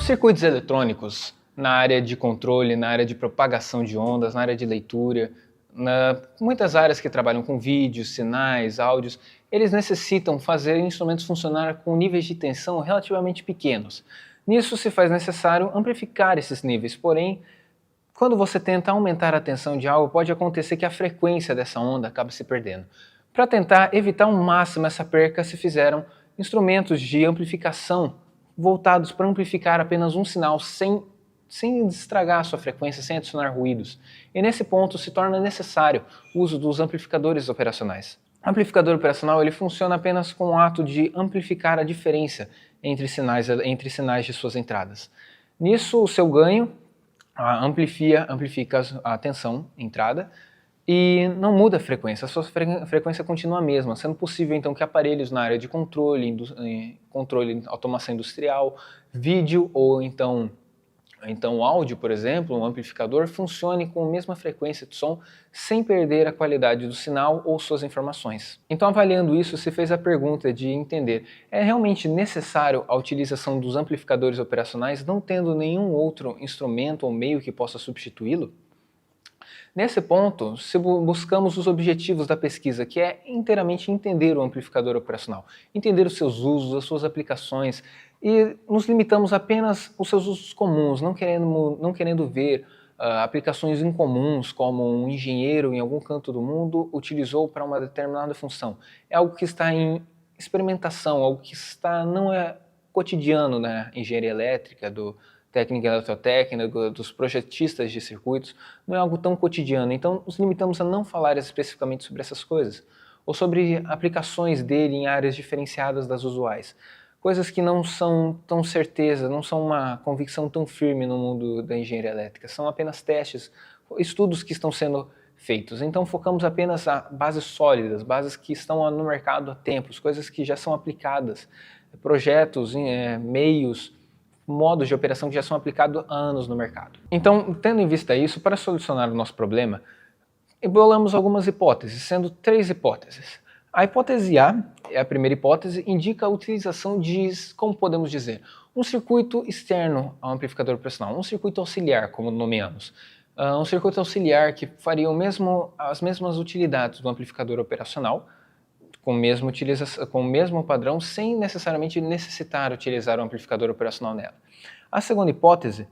circuitos eletrônicos, na área de controle, na área de propagação de ondas, na área de leitura, muitas áreas que trabalham com vídeos, sinais, áudios, eles necessitam fazer instrumentos funcionar com níveis de tensão relativamente pequenos. Nisso se faz necessário amplificar esses níveis, porém, quando você tenta aumentar a tensão de algo, pode acontecer que a frequência dessa onda acabe se perdendo. Para tentar evitar ao máximo essa perca, se fizeram instrumentos de amplificação voltados para amplificar apenas um sinal sem estragar a sua frequência, sem adicionar ruídos. E nesse ponto se torna necessário o uso dos amplificadores operacionais. O amplificador operacional ele funciona apenas com o ato de amplificar a diferença entre sinais de suas entradas. Nisso, o seu ganho amplifica a tensão entrada e não muda a frequência, a sua frequência continua a mesma, sendo possível então que aparelhos na área de controle, automação industrial, vídeo ou então áudio, por exemplo, um amplificador, funcione com a mesma frequência de som sem perder a qualidade do sinal ou suas informações. Então, avaliando isso, se fez a pergunta de entender, é realmente necessário a utilização dos amplificadores operacionais não tendo nenhum outro instrumento ou meio que possa substituí-lo? Nesse ponto, se buscamos os objetivos da pesquisa, que é inteiramente entender o amplificador operacional, entender os seus usos, as suas aplicações, e nos limitamos apenas aos seus usos comuns, não querendo ver aplicações incomuns, como um engenheiro em algum canto do mundo utilizou para uma determinada função. É algo que está em experimentação, algo que não é cotidiano na engenharia elétrica, técnica eletrotécnica, dos projetistas de circuitos, não é algo tão cotidiano. Então, nos limitamos a não falar especificamente sobre essas coisas, ou sobre aplicações dele em áreas diferenciadas das usuais. Coisas que não são tão certeza, não são uma convicção tão firme no mundo da engenharia elétrica. São apenas testes, estudos que estão sendo feitos. Então, focamos apenas a bases sólidas, bases que estão no mercado há tempos, coisas que já são aplicadas, projetos, meios, modos de operação que já são aplicados há anos no mercado. Então, tendo em vista isso, para solucionar o nosso problema, bolamos algumas hipóteses, sendo 3 hipóteses. A hipótese A, é a primeira hipótese, indica a utilização de, como podemos dizer, um circuito externo ao amplificador operacional, um circuito auxiliar, como nomeamos. Um circuito auxiliar que faria as mesmas utilidades do amplificador operacional, com o mesmo padrão, sem necessariamente necessitar utilizar o amplificador operacional nela. A segunda hipótese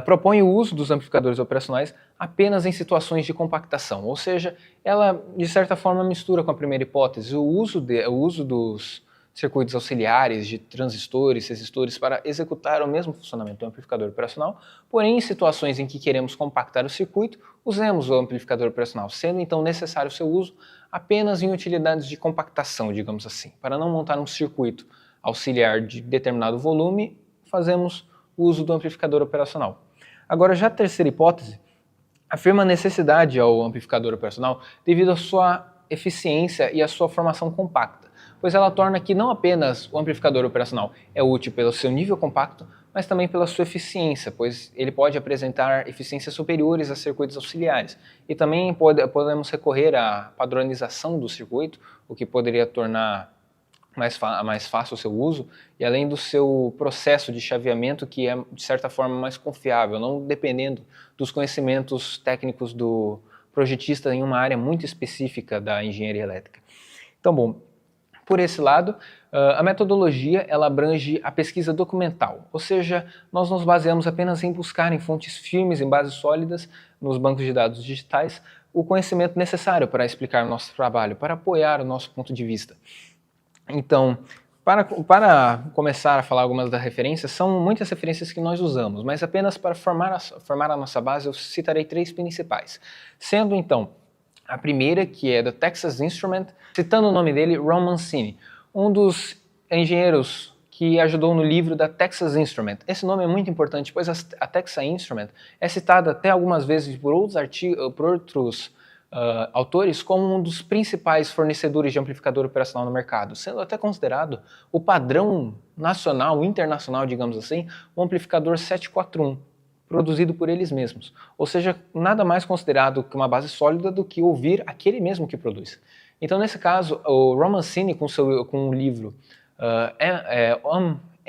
propõe o uso dos amplificadores operacionais apenas em situações de compactação, ou seja, ela de certa forma mistura com a primeira hipótese o uso dos circuitos auxiliares de transistores, resistores para executar o mesmo funcionamento do amplificador operacional, porém em situações em que queremos compactar o circuito, usemos o amplificador operacional, sendo então necessário o seu uso apenas em utilidades de compactação, digamos assim. Para não montar um circuito auxiliar de determinado volume, fazemos uso do amplificador operacional. Agora, já a terceira hipótese afirma a necessidade ao amplificador operacional devido à sua eficiência e à sua formação compacta, pois ela torna que não apenas o amplificador operacional é útil pelo seu nível compacto, mas também pela sua eficiência, pois ele pode apresentar eficiências superiores a circuitos auxiliares. E também podemos recorrer à padronização do circuito, o que poderia tornar mais fácil o seu uso, e além do seu processo de chaveamento, que é, de certa forma, mais confiável, não dependendo dos conhecimentos técnicos do projetista em uma área muito específica da engenharia elétrica. Então, bom, por esse lado, a metodologia ela abrange a pesquisa documental, ou seja, nós nos baseamos apenas em buscar em fontes firmes, em bases sólidas, nos bancos de dados digitais, o conhecimento necessário para explicar o nosso trabalho, para apoiar o nosso ponto de vista. Então, para começar a falar algumas das referências, são muitas referências que nós usamos, mas apenas para formar a nossa base eu citarei 3 principais, sendo então a primeira, que é do Texas Instrument, citando o nome dele, Ron Mancini, um dos engenheiros que ajudou no livro da Texas Instrument. Esse nome é muito importante, pois a Texas Instrument é citada até algumas vezes por outros autores como um dos principais fornecedores de amplificador operacional no mercado, sendo até considerado o padrão nacional, internacional, digamos assim, o amplificador 741, produzido por eles mesmos. Ou seja, nada mais considerado que uma base sólida do que ouvir aquele mesmo que produz. Então, nesse caso, o Ron Mancini, com o livro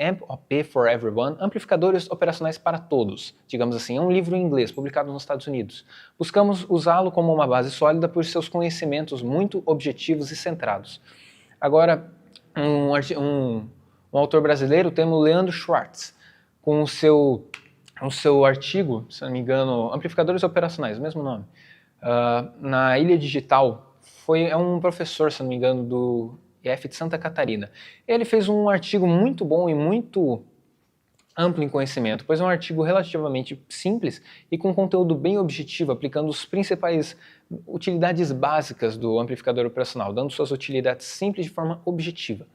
Amp OP for Everyone, Amplificadores Operacionais para Todos, digamos assim, é um livro em inglês, publicado nos Estados Unidos. Buscamos usá-lo como uma base sólida por seus conhecimentos muito objetivos e centrados. Agora, um autor brasileiro, temos o Leandro Schwartz, com o seu artigo, se não me engano, Amplificadores Operacionais, mesmo nome, na Ilha Digital. É um professor, se não me engano, do IF de Santa Catarina. Ele fez um artigo muito bom e muito amplo em conhecimento, pois é um artigo relativamente simples e com conteúdo bem objetivo, aplicando as principais utilidades básicas do amplificador operacional, dando suas utilidades simples de forma objetiva.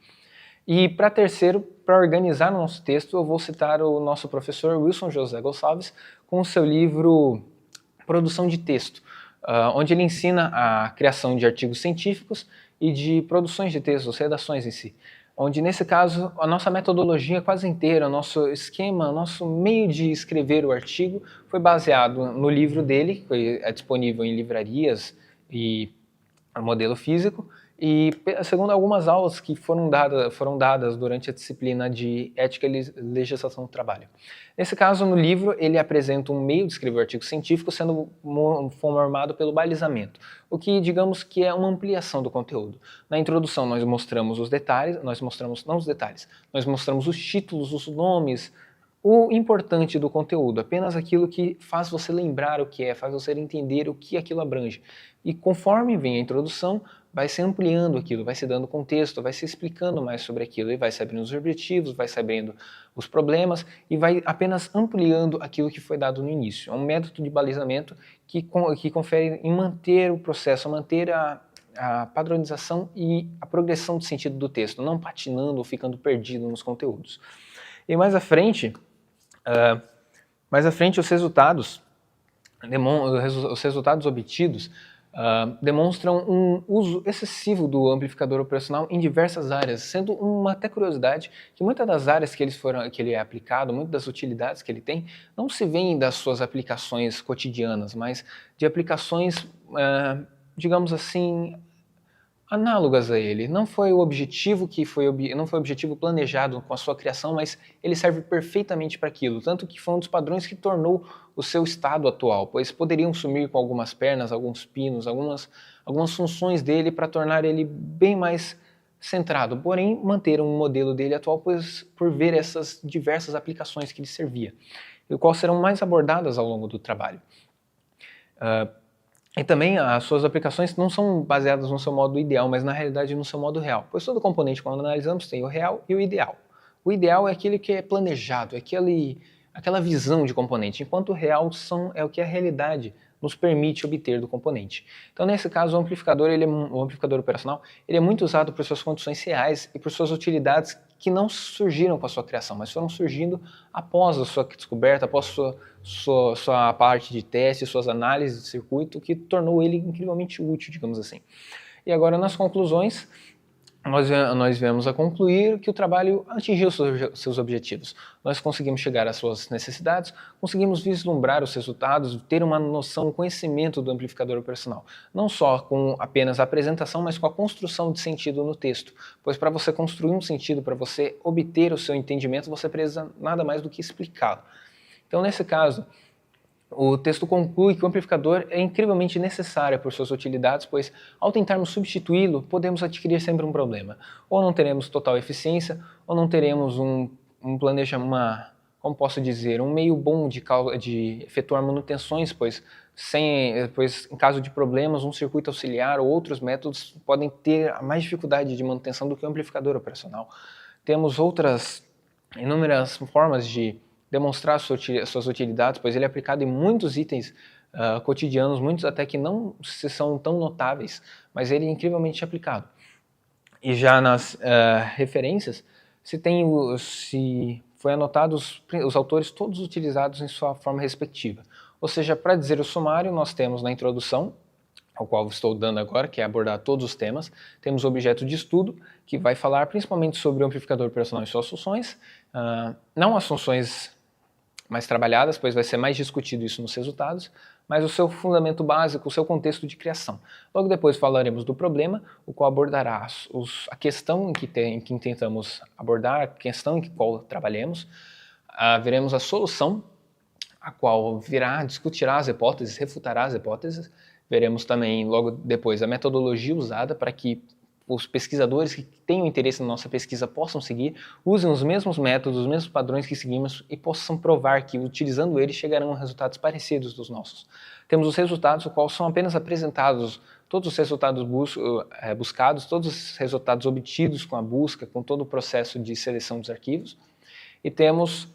E para terceiro, para organizar o nosso texto, eu vou citar o nosso professor Wilson José Gonçalves com o seu livro Produção de Texto, onde ele ensina a criação de artigos científicos e de produções de textos, redações em si. Onde, nesse caso, a nossa metodologia quase inteira, o nosso esquema, o nosso meio de escrever o artigo foi baseado no livro dele, que é disponível em livrarias e modelo físico, e segundo algumas aulas que foram dadas durante a disciplina de Ética e Legislação do Trabalho. Nesse caso, no livro, ele apresenta um meio de escrever o artigo científico sendo formado pelo balizamento, o que, digamos, que é uma ampliação do conteúdo. Na introdução, nós mostramos os detalhes, nós mostramos os títulos, os nomes, o importante do conteúdo, apenas aquilo que faz você lembrar o que é, faz você entender o que aquilo abrange. E conforme vem a introdução, vai se ampliando aquilo, vai se dando contexto, vai se explicando mais sobre aquilo, e vai se abrindo os objetivos, vai se abrindo os problemas, e vai apenas ampliando aquilo que foi dado no início. É um método de balizamento que confere em manter o processo, manter a padronização e a progressão do sentido do texto, não patinando ou ficando perdido nos conteúdos. E mais à frente os resultados obtidos demonstram um uso excessivo do amplificador operacional em diversas áreas, sendo uma até curiosidade que muitas das áreas que ele é aplicado, muitas das utilidades que ele tem, não se vêm das suas aplicações cotidianas, mas de aplicações, digamos assim, análogas a ele. Não foi o objetivo não foi o objetivo planejado com a sua criação, mas ele serve perfeitamente para aquilo, tanto que foi um dos padrões que tornou o seu estado atual, pois poderiam sumir com algumas pernas, alguns pinos, algumas funções dele para tornar ele bem mais centrado, porém manter um modelo dele atual, pois por ver essas diversas aplicações que ele servia, e quais serão mais abordadas ao longo do trabalho. E também as suas aplicações não são baseadas no seu modo ideal, mas na realidade no seu modo real. Pois todo componente, quando analisamos, tem o real e o ideal. O ideal é aquele que é planejado, é aquela visão de componente, enquanto o real é o que a realidade nos permite obter do componente. Então, nesse caso, o amplificador operacional ele é muito usado por suas condições reais e por suas utilidades que não surgiram com a sua criação, mas foram surgindo após a sua descoberta, após sua parte de teste, suas análises de circuito, que tornou ele incrivelmente útil, digamos assim. E agora, nas conclusões, nós viemos a concluir que o trabalho atingiu seus objetivos. Nós conseguimos chegar às suas necessidades, conseguimos vislumbrar os resultados, ter uma noção, um conhecimento do amplificador operacional. Não só com apenas a apresentação, mas com a construção de sentido no texto. Pois para você construir um sentido, para você obter o seu entendimento, você precisa nada mais do que explicá-lo. Então, nesse caso, o texto conclui que o amplificador é incrivelmente necessário por suas utilidades, pois ao tentarmos substituí-lo, podemos adquirir sempre um problema. Ou não teremos total eficiência, ou não teremos um como posso dizer, um meio bom de efetuar manutenções, pois em caso de problemas, um circuito auxiliar ou outros métodos podem ter mais dificuldade de manutenção do que o amplificador operacional. Temos outras inúmeras formas de demonstrar suas utilidades, pois ele é aplicado em muitos itens cotidianos, muitos até que não são tão notáveis, mas ele é incrivelmente aplicado. E já nas referências, foi anotado os autores todos utilizados em sua forma respectiva. Ou seja, para dizer o sumário, nós temos na introdução, ao qual estou dando agora, que é abordar todos os temas, temos o objeto de estudo, que vai falar principalmente sobre o amplificador operacional e suas funções, não as funções mais trabalhadas, pois vai ser mais discutido isso nos resultados, mas o seu fundamento básico, o seu contexto de criação. Logo depois falaremos do problema, o qual abordará a questão em que tentamos abordar, a questão em que qual trabalhemos. Veremos a solução, a qual discutirá as hipóteses, refutará as hipóteses. Veremos também, logo depois, a metodologia usada para que os pesquisadores que tenham interesse na nossa pesquisa possam seguir, usem os mesmos métodos, os mesmos padrões que seguimos e possam provar que, utilizando eles, chegarão a resultados parecidos dos nossos. Temos os resultados, os quais são apenas apresentados, todos os resultados buscados, todos os resultados obtidos com a busca, com todo o processo de seleção dos arquivos. E temos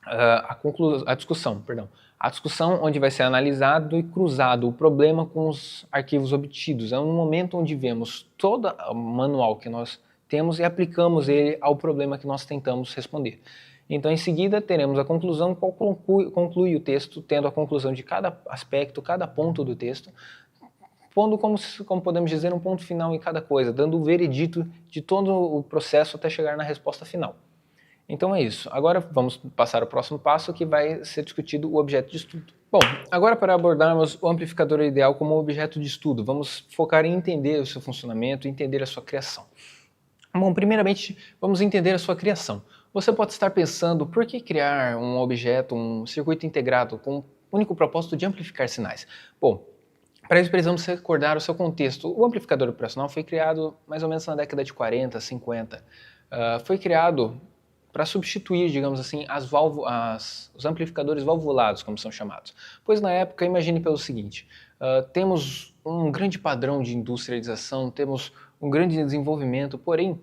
a discussão onde vai ser analisado e cruzado o problema com os arquivos obtidos. É um momento onde vemos todo o manual que nós temos e aplicamos ele ao problema que nós tentamos responder. Então, em seguida, teremos a conclusão, qual conclui o texto, tendo a conclusão de cada aspecto, cada ponto do texto, pondo, como podemos dizer, um ponto final em cada coisa, dando o veredito de todo o processo até chegar na resposta final. Então é isso. Agora vamos passar ao próximo passo, que vai ser discutido o objeto de estudo. Bom, agora para abordarmos o amplificador ideal como objeto de estudo, vamos focar em entender o seu funcionamento e entender a sua criação. Bom, primeiramente, vamos entender a sua criação. Você pode estar pensando, por que criar um objeto, um circuito integrado com o único propósito de amplificar sinais? Bom, para isso precisamos recordar o seu contexto. O amplificador operacional foi criado mais ou menos na década de 40, 50. Foi criado para substituir, digamos assim, os amplificadores valvulados, como são chamados. Pois na época, imagine pelo seguinte, temos um grande padrão de industrialização, temos um grande desenvolvimento, porém,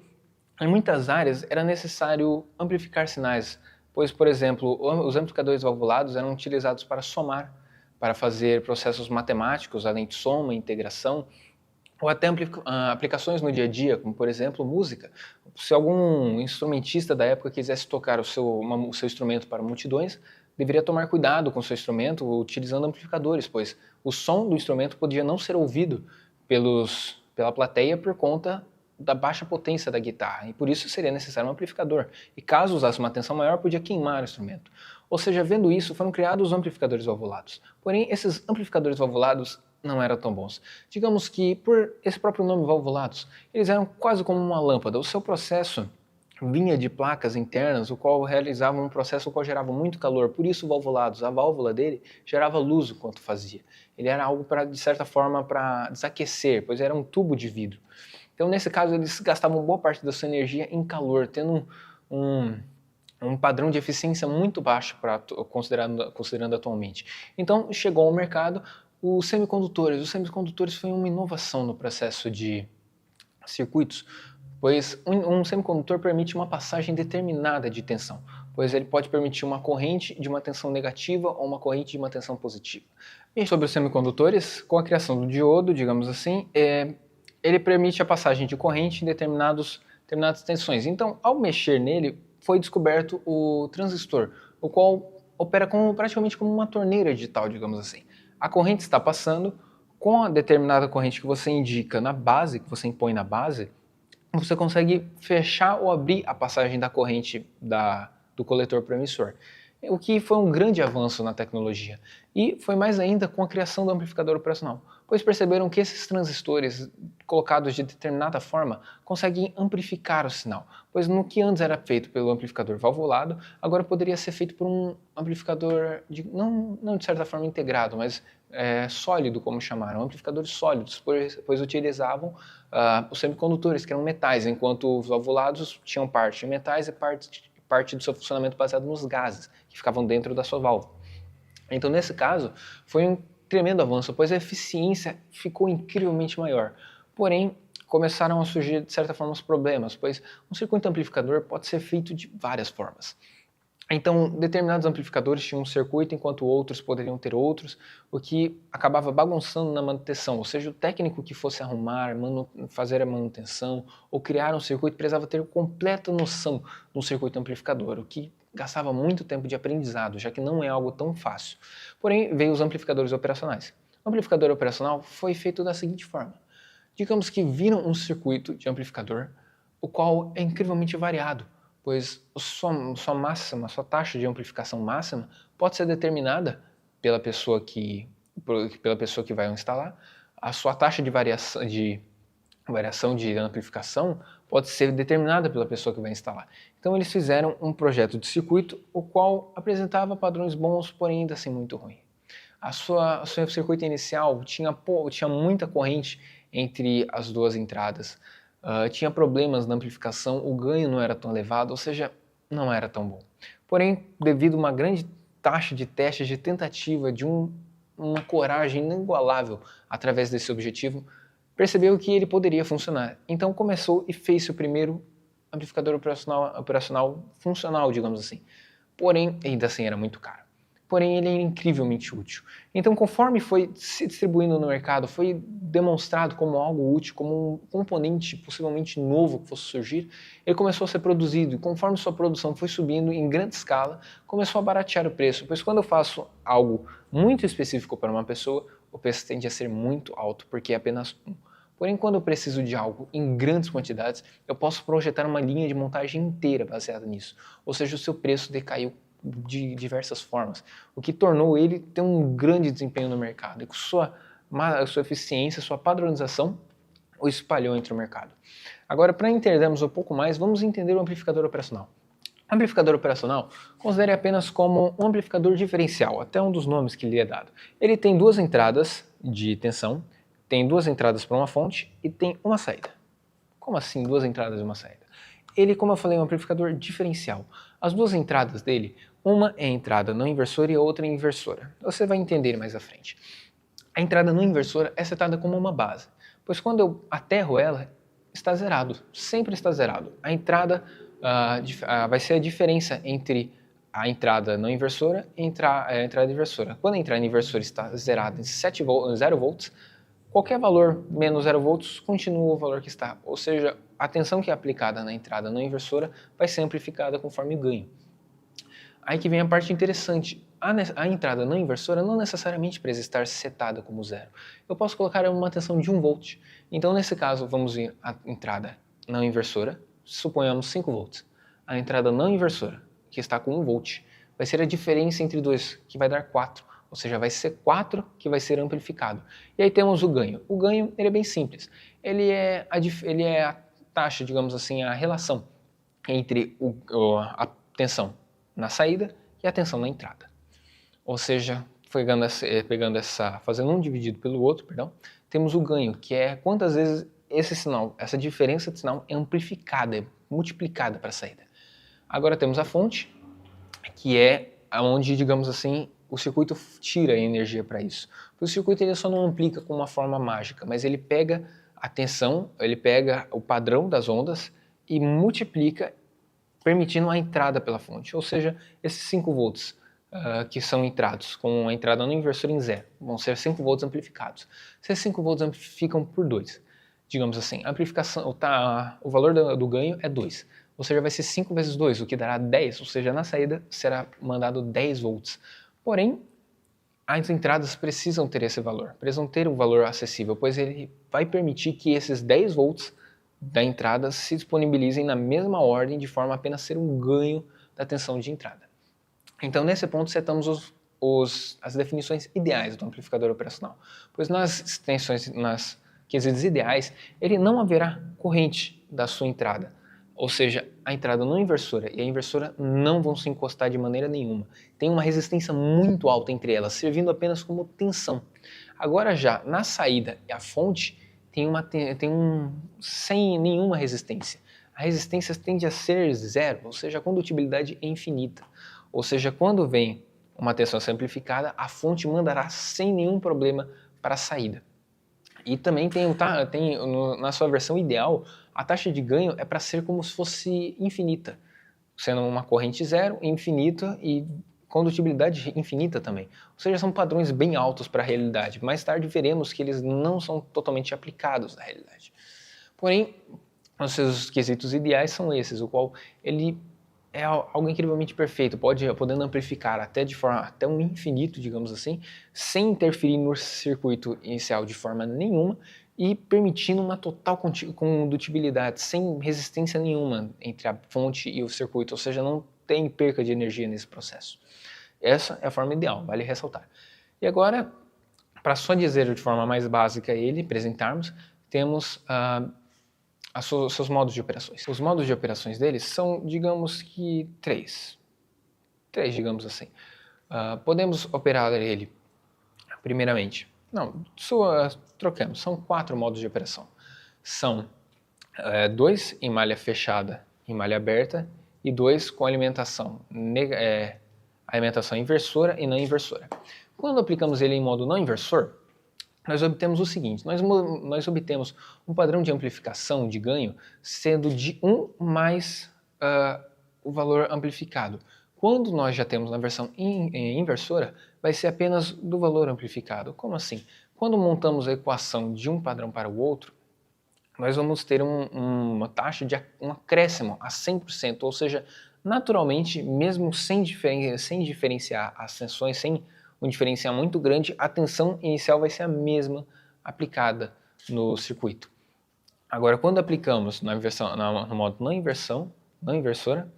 em muitas áreas era necessário amplificar sinais, pois, por exemplo, os amplificadores valvulados eram utilizados para somar, para fazer processos matemáticos, além de soma, integração, ou até aplicações no dia a dia, como por exemplo música. Se algum instrumentista da época quisesse tocar o seu instrumento para multidões, deveria tomar cuidado com o seu instrumento utilizando amplificadores, pois o som do instrumento podia não ser ouvido pela plateia por conta da baixa potência da guitarra, e por isso seria necessário um amplificador. E caso usasse uma tensão maior, podia queimar o instrumento. Ou seja, vendo isso, foram criados os amplificadores valvulados. Porém, esses amplificadores valvulados não eram tão bons. Digamos que, por esse próprio nome valvulados, eles eram quase como uma lâmpada. O seu processo vinha de placas internas, o qual realizava um processo o qual gerava muito calor. Por isso, valvulados, a válvula dele gerava luz enquanto fazia. Ele era algo, de certa forma, para desaquecer, pois era um tubo de vidro. Então, nesse caso, eles gastavam boa parte da sua energia em calor, tendo um padrão de eficiência muito baixo, considerando atualmente. Então, chegou ao mercado os semicondutores. Os semicondutores foi uma inovação no processo de circuitos, pois um semicondutor permite uma passagem determinada de tensão, pois ele pode permitir uma corrente de uma tensão negativa ou uma corrente de uma tensão positiva. E sobre os semicondutores, com a criação do diodo, digamos assim, ele permite a passagem de corrente em determinadas tensões. Então, ao mexer nele, foi descoberto o transistor, o qual opera praticamente como uma torneira digital, digamos assim. A corrente está passando, com a determinada corrente que você indica na base, que você impõe na base, você consegue fechar ou abrir a passagem da corrente do coletor para o emissor, o que foi um grande avanço na tecnologia. E foi mais ainda com a criação do amplificador operacional, pois perceberam que esses transistores colocados de determinada forma conseguem amplificar o sinal, pois no que antes era feito pelo amplificador valvulado, agora poderia ser feito por um amplificador, não de certa forma integrado, mas sólido, como chamaram, amplificadores sólidos, pois utilizavam os semicondutores, que eram metais, enquanto os valvulados tinham parte de metais e parte do seu funcionamento baseado nos gases, que ficavam dentro da sua válvula. Então, nesse caso, foi um tremendo avanço, pois a eficiência ficou incrivelmente maior. Porém, começaram a surgir, de certa forma, os problemas, pois um circuito amplificador pode ser feito de várias formas. Então, determinados amplificadores tinham um circuito, enquanto outros poderiam ter outros, o que acabava bagunçando na manutenção. Ou seja, o técnico que fosse arrumar, fazer a manutenção ou criar um circuito precisava ter completa noção do circuito amplificador, o que gastava muito tempo de aprendizado, já que não é algo tão fácil. Porém, veio os amplificadores operacionais. O amplificador operacional foi feito da seguinte forma. Digamos que viram um circuito de amplificador, o qual é incrivelmente variado, pois sua taxa de amplificação máxima pode ser determinada pela pessoa que pela pessoa que vai instalar, a sua taxa de variação de amplificação pode ser determinada pela pessoa que vai instalar. Então eles fizeram um projeto de circuito, o qual apresentava padrões bons, porém ainda assim muito ruim. O seu circuito inicial tinha muita corrente entre as duas entradas, tinha problemas na amplificação, o ganho não era tão elevado, ou seja, não era tão bom. Porém, devido a uma grande taxa de testes, de tentativa, de uma coragem inigualável através desse objetivo, percebeu que ele poderia funcionar. Então começou e fez o primeiro amplificador operacional funcional, digamos assim. Porém, ainda assim era muito caro. Porém, ele é incrivelmente útil. Então, conforme foi se distribuindo no mercado, foi demonstrado como algo útil, como um componente possivelmente novo que fosse surgir, ele começou a ser produzido. E conforme sua produção foi subindo em grande escala, começou a baratear o preço. Pois quando eu faço algo muito específico para uma pessoa, o preço tende a ser muito alto, porque é apenas um. Porém, quando eu preciso de algo em grandes quantidades, eu posso projetar uma linha de montagem inteira baseada nisso. Ou seja, o seu preço decaiu de diversas formas, o que tornou ele ter um grande desempenho no mercado. E com sua eficiência, sua padronização, o espalhou entre o mercado. Agora, para entendermos um pouco mais, vamos entender o amplificador operacional. O amplificador operacional, considere apenas como um amplificador diferencial, até um dos nomes que lhe é dado. Ele tem duas entradas de tensão, tem duas entradas para uma fonte e tem uma saída. Como assim duas entradas e uma saída? Ele, como eu falei, é um amplificador diferencial. As duas entradas dele, uma é a entrada não inversora e a outra é inversora. Você vai entender mais à frente. A entrada não inversora é setada como uma base, pois quando eu aterro ela, está zerado, sempre está zerado. A entrada vai ser a diferença entre a entrada não inversora e a entrada inversora. Quando a entrada inversora está zerada em 0 volts, qualquer valor menos 0 volts continua o valor que está, ou seja, a tensão que é aplicada na entrada não inversora vai ser amplificada conforme o ganho. Aí que vem a parte interessante, a entrada não inversora não necessariamente precisa estar setada como zero. Eu posso colocar uma tensão de 1 volt, então nesse caso vamos ver a entrada não inversora, suponhamos 5 volts. A entrada não inversora, que está com 1 volt, vai ser a diferença entre dois, que vai dar 4. Ou seja, vai ser 4 que vai ser amplificado. E aí temos o ganho. O ganho ele é bem simples. Ele é a taxa, digamos assim, a relação entre a tensão na saída e a tensão na entrada. Ou seja, fazendo um dividido pelo outro, temos o ganho, que é quantas vezes esse sinal, essa diferença de sinal é amplificada, é multiplicada para a saída. Agora temos a fonte, que é onde, digamos assim, o circuito tira a energia para isso. O circuito ele só não aplica com uma forma mágica, mas ele pega a tensão, ele pega o padrão das ondas e multiplica, permitindo a entrada pela fonte. Ou seja, esses 5 volts que são entrados com a entrada não inversora em zero, vão ser 5 volts amplificados. Se esses 5 volts amplificam por 2, digamos assim, a amplificação, o valor do ganho é 2. Ou seja, vai ser 5 vezes 2, o que dará 10, ou seja, na saída será mandado 10 volts. Porém, as entradas precisam ter esse valor, precisam ter um valor acessível, pois ele vai permitir que esses 10 volts da entrada se disponibilizem na mesma ordem, de forma a apenas ser um ganho da tensão de entrada. Então, nesse ponto, setamos as definições ideais do amplificador operacional, pois nas quesitos ideais, ele não haverá corrente da sua entrada, ou seja, a entrada não inversora e a inversora não vão se encostar de maneira nenhuma. Tem uma resistência muito alta entre elas, servindo apenas como tensão. Agora já, na saída e a fonte, sem nenhuma resistência. A resistência tende a ser zero, ou seja, a condutibilidade é infinita. Ou seja, quando vem uma tensão amplificada, a fonte mandará sem nenhum problema para a saída. E também na sua versão ideal, a taxa de ganho é para ser como se fosse infinita, sendo uma corrente zero, infinita e condutibilidade infinita também. Ou seja, são padrões bem altos para a realidade. Mais tarde veremos que eles não são totalmente aplicados na realidade. Porém, os seus quesitos ideais são esses, o qual ele é algo incrivelmente perfeito, podendo amplificar até um infinito, digamos assim, sem interferir no circuito inicial de forma nenhuma e permitindo uma total condutibilidade, sem resistência nenhuma entre a fonte e o circuito, ou seja, não tem perca de energia nesse processo. Essa é a forma ideal, vale ressaltar. E agora, para só dizer de forma mais básica ele, apresentarmos, temos seus modos de operações. Os modos de operações deles são, digamos que, três, digamos assim. Podemos operar ele, primeiramente, trocamos, são 4 modos de operação. São 2 em malha fechada e malha aberta, e 2 com alimentação inversora e não inversora. Quando aplicamos ele em modo não inversor, nós obtemos o seguinte, nós obtemos um padrão de amplificação de ganho sendo de 1 mais o valor amplificado. Quando nós já temos na versão inversora, vai ser apenas do valor amplificado. Como assim? Quando montamos a equação de um padrão para o outro, nós vamos ter uma taxa de um acréscimo a 100%, ou seja, naturalmente, mesmo sem diferenciar as tensões, sem um diferencial muito grande, a tensão inicial vai ser a mesma aplicada no circuito. Agora, quando aplicamos no modo não inversora,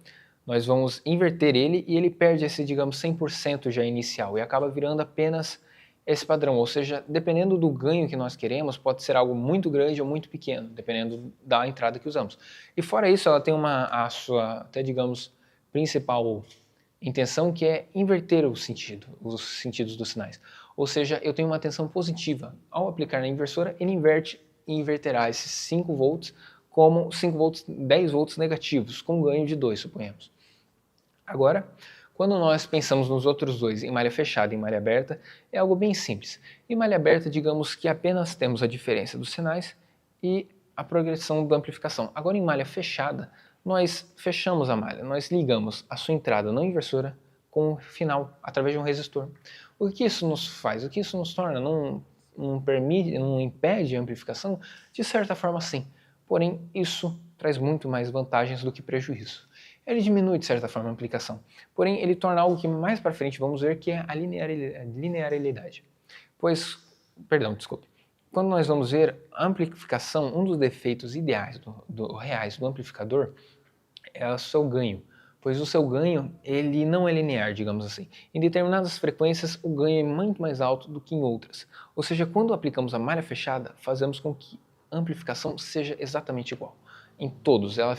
nós vamos inverter ele e ele perde esse, digamos, 100% já inicial e acaba virando apenas esse padrão. Ou seja, dependendo do ganho que nós queremos, pode ser algo muito grande ou muito pequeno, dependendo da entrada que usamos. E fora isso, ela tem a sua, até digamos, principal intenção, que é inverter os sentidos dos sinais. Ou seja, eu tenho uma tensão positiva. Ao aplicar na inversora, ele inverterá esses 5 volts como 5 volts, 10 volts negativos, com ganho de 2, suponhamos. Agora, quando nós pensamos nos outros dois, em malha fechada e em malha aberta, é algo bem simples. Em malha aberta, digamos que apenas temos a diferença dos sinais e a progressão da amplificação. Agora, em malha fechada, nós fechamos a malha, nós ligamos a sua entrada não inversora com o final, através de um resistor. O que isso nos faz? O que isso nos torna? Não impede a amplificação? De certa forma, sim. Porém, isso traz muito mais vantagens do que prejuízo. Ele diminui, de certa forma, a amplificação. Porém, ele torna algo que mais para frente vamos ver, que é a linearidade. Quando nós vamos ver a amplificação, um dos defeitos ideais reais do amplificador é o seu ganho. Pois o seu ganho, ele não é linear, digamos assim. Em determinadas frequências, o ganho é muito mais alto do que em outras. Ou seja, quando aplicamos a malha fechada, fazemos com que a amplificação seja exatamente igual. Em todos, ela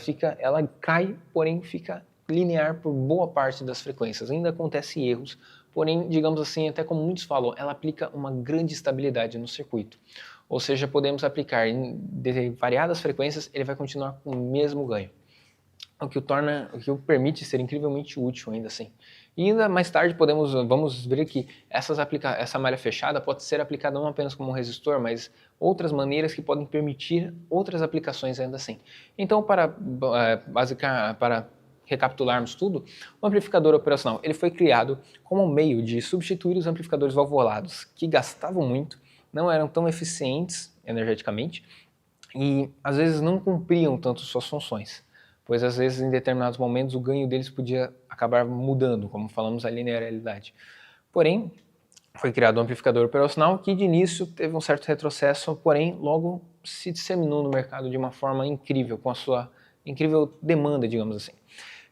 cai, porém fica linear por boa parte das frequências. Ainda acontece erros, porém, digamos assim, até como muitos falam, ela aplica uma grande estabilidade no circuito. Ou seja, podemos aplicar em variadas frequências, ele vai continuar com o mesmo ganho. O que o permite ser incrivelmente útil ainda assim. E ainda mais tarde vamos ver que essa malha fechada pode ser aplicada não apenas como um resistor, mas outras maneiras que podem permitir outras aplicações ainda assim. Então, para recapitularmos tudo, o amplificador operacional ele foi criado como um meio de substituir os amplificadores valvulados, que gastavam muito, não eram tão eficientes energeticamente e às vezes não cumpriam tanto suas funções. Pois às vezes em determinados momentos o ganho deles podia acabar mudando, como falamos a linearidade. Porém, foi criado um amplificador operacional que de início teve um certo retrocesso, porém logo se disseminou no mercado de uma forma incrível, com a sua incrível demanda, digamos assim.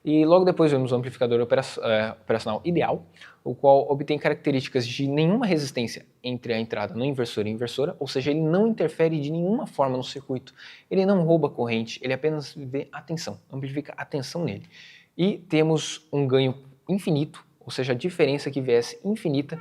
E logo depois vemos o amplificador operacional ideal, o qual obtém características de nenhuma resistência entre a entrada no inversor e inversora, ou seja, ele não interfere de nenhuma forma no circuito, ele não rouba corrente, ele apenas vê a tensão, amplifica a tensão nele. E temos um ganho infinito, ou seja, a diferença que viesse infinita,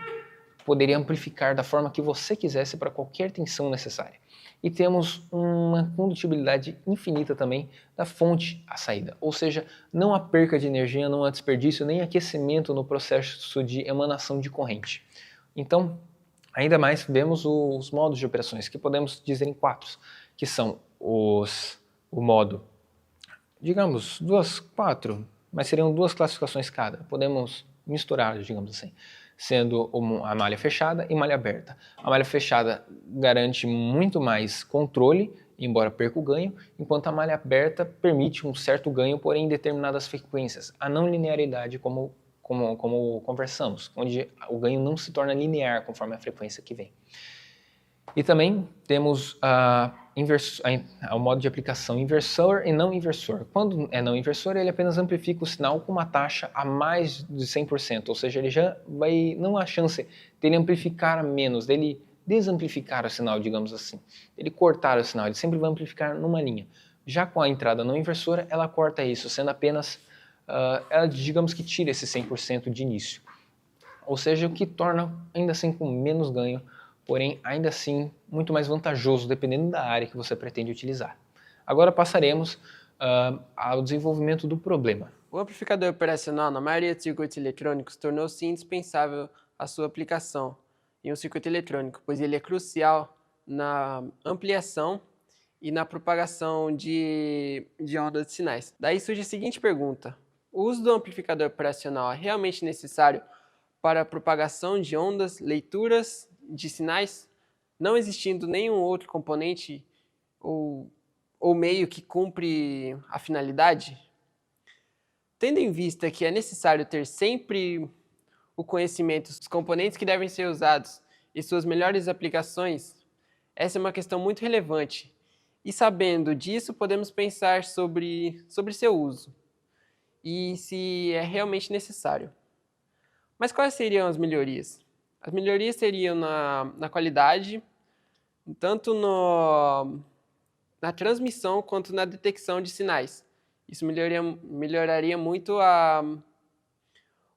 poderia amplificar da forma que você quisesse para qualquer tensão necessária. E temos uma condutibilidade infinita também da fonte à saída, ou seja, não há perca de energia, não há desperdício, nem aquecimento no processo de emanação de corrente. Então, ainda mais vemos os modos de operações, que podemos dizer em 4, que são o modo, digamos, 4, mas seriam 2 classificações cada, podemos misturar, digamos assim, sendo a malha fechada e malha aberta. A malha fechada garante muito mais controle, embora perca o ganho, enquanto a malha aberta permite um certo ganho, porém em determinadas frequências. A não linearidade, como conversamos, onde o ganho não se torna linear conforme a frequência que vem. E também temos o modo de aplicação inversor e não inversor. Quando é não inversor, ele apenas amplifica o sinal com uma taxa a mais de 100%, ou seja, ele já não há chance dele amplificar menos, dele desamplificar o sinal, digamos assim. Ele cortar o sinal, ele sempre vai amplificar numa linha. Já com a entrada não inversora, ela corta isso, sendo apenas, ela digamos que tira esse 100% de início. Ou seja, o que torna ainda assim com menos ganho, porém ainda assim muito mais vantajoso dependendo da área que você pretende utilizar. Agora passaremos ao desenvolvimento do problema. O amplificador operacional na maioria dos circuitos eletrônicos tornou-se indispensável a sua aplicação em um circuito eletrônico, pois ele é crucial na ampliação e na propagação de ondas de sinais. Daí surge a seguinte pergunta: o uso do amplificador operacional é realmente necessário para a propagação de ondas, leituras de sinais, não existindo nenhum outro componente ou meio que cumpre a finalidade? Tendo em vista que é necessário ter sempre o conhecimento dos componentes que devem ser usados e suas melhores aplicações, essa é uma questão muito relevante. E sabendo disso, podemos pensar sobre seu uso e se é realmente necessário. Mas quais seriam as melhorias? As melhorias seriam na qualidade, tanto na transmissão quanto na detecção de sinais. Isso melhoraria muito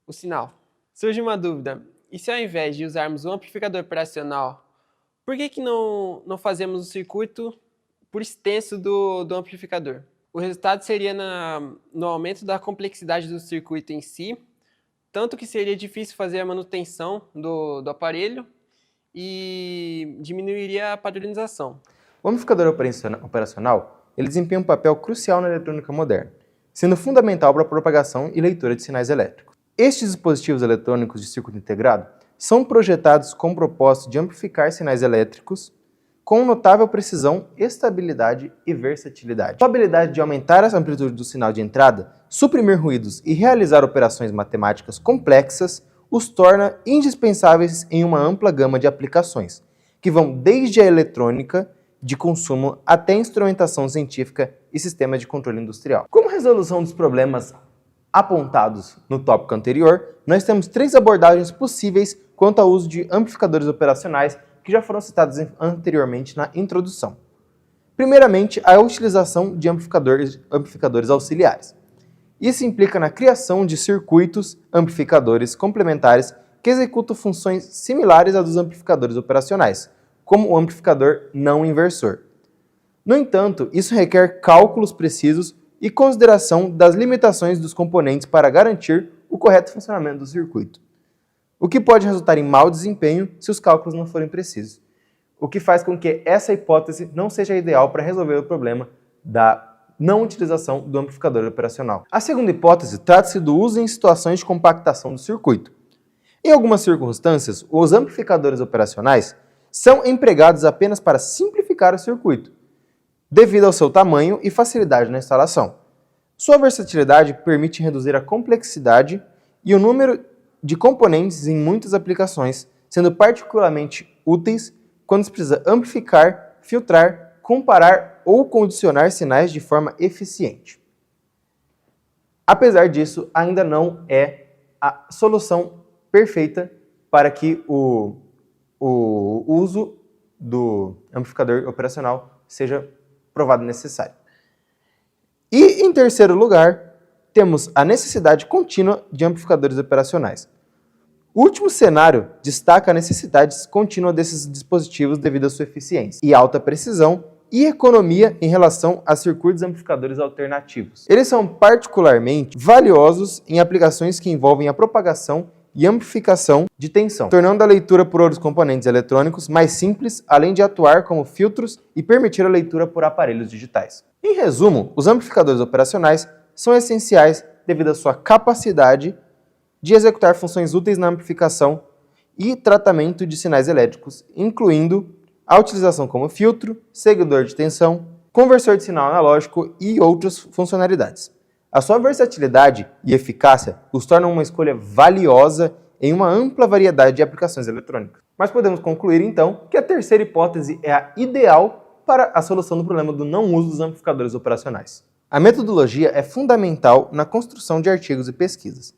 o sinal. Surge uma dúvida: e se ao invés de usarmos um amplificador operacional, por que não fazemos um circuito por extenso do amplificador? O resultado seria no aumento da complexidade do circuito em si, tanto que seria difícil fazer a manutenção do aparelho e diminuiria a padronização. O amplificador operacional ele desempenha um papel crucial na eletrônica moderna, sendo fundamental para a propagação e leitura de sinais elétricos. Estes dispositivos eletrônicos de circuito integrado são projetados com o propósito de amplificar sinais elétricos com notável precisão, estabilidade e versatilidade. Sua habilidade de aumentar a amplitude do sinal de entrada, suprimir ruídos e realizar operações matemáticas complexas os torna indispensáveis em uma ampla gama de aplicações, que vão desde a eletrônica de consumo até a instrumentação científica e sistemas de controle industrial. Como resolução dos problemas apontados no tópico anterior, nós temos 3 abordagens possíveis quanto ao uso de amplificadores operacionais que já foram citados anteriormente na introdução. Primeiramente, a utilização de amplificadores auxiliares. Isso implica na criação de circuitos amplificadores complementares que executam funções similares às dos amplificadores operacionais, como o amplificador não inversor. No entanto, isso requer cálculos precisos e consideração das limitações dos componentes para garantir o correto funcionamento do circuito, o que pode resultar em mau desempenho se os cálculos não forem precisos, o que faz com que essa hipótese não seja ideal para resolver o problema da não utilização do amplificador operacional. A segunda hipótese trata-se do uso em situações de compactação do circuito. Em algumas circunstâncias, os amplificadores operacionais são empregados apenas para simplificar o circuito, devido ao seu tamanho e facilidade na instalação. Sua versatilidade permite reduzir a complexidade e o número de componentes em muitas aplicações, sendo particularmente úteis quando se precisa amplificar, filtrar, comparar ou condicionar sinais de forma eficiente. Apesar disso, ainda não é a solução perfeita para que o uso do amplificador operacional seja provado necessário. E, em terceiro lugar, temos a necessidade contínua de amplificadores operacionais. O último cenário destaca a necessidade contínua desses dispositivos devido à sua eficiência e alta precisão e economia em relação a circuitos amplificadores alternativos. Eles são particularmente valiosos em aplicações que envolvem a propagação e amplificação de tensão, tornando a leitura por outros componentes eletrônicos mais simples, além de atuar como filtros e permitir a leitura por aparelhos digitais. Em resumo, os amplificadores operacionais são essenciais devido à sua capacidade de executar funções úteis na amplificação e tratamento de sinais elétricos, incluindo a utilização como filtro, seguidor de tensão, conversor de sinal analógico e outras funcionalidades. A sua versatilidade e eficácia os tornam uma escolha valiosa em uma ampla variedade de aplicações eletrônicas. Mas podemos concluir então que a terceira hipótese é a ideal para a solução do problema do não uso dos amplificadores operacionais. A metodologia é fundamental na construção de artigos e pesquisas,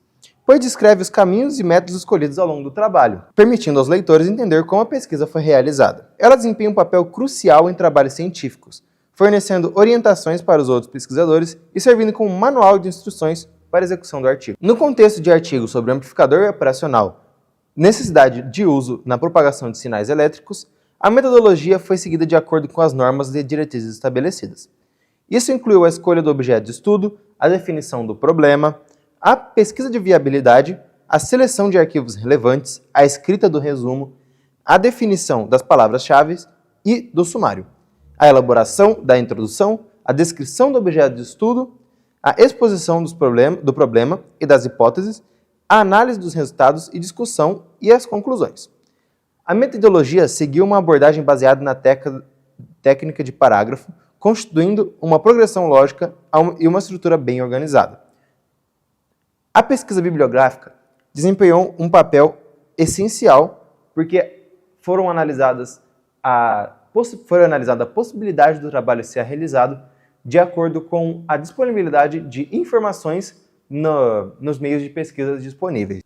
pois descreve os caminhos e métodos escolhidos ao longo do trabalho, permitindo aos leitores entender como a pesquisa foi realizada. Ela desempenha um papel crucial em trabalhos científicos, fornecendo orientações para os outros pesquisadores e servindo como um manual de instruções para a execução do artigo. No contexto de artigos sobre amplificador operacional, necessidade de uso na propagação de sinais elétricos, a metodologia foi seguida de acordo com as normas e diretrizes estabelecidas. Isso incluiu a escolha do objeto de estudo, a definição do problema, a pesquisa de viabilidade, a seleção de arquivos relevantes, a escrita do resumo, a definição das palavras-chave e do sumário, a elaboração da introdução, a descrição do objeto de estudo, a exposição do problema e das hipóteses, a análise dos resultados e discussão e as conclusões. A metodologia seguiu uma abordagem baseada na técnica de parágrafo, constituindo uma progressão lógica e uma estrutura bem organizada. A pesquisa bibliográfica desempenhou um papel essencial porque foi analisada a possibilidade do trabalho ser realizado de acordo com a disponibilidade de informações nos meios de pesquisa disponíveis,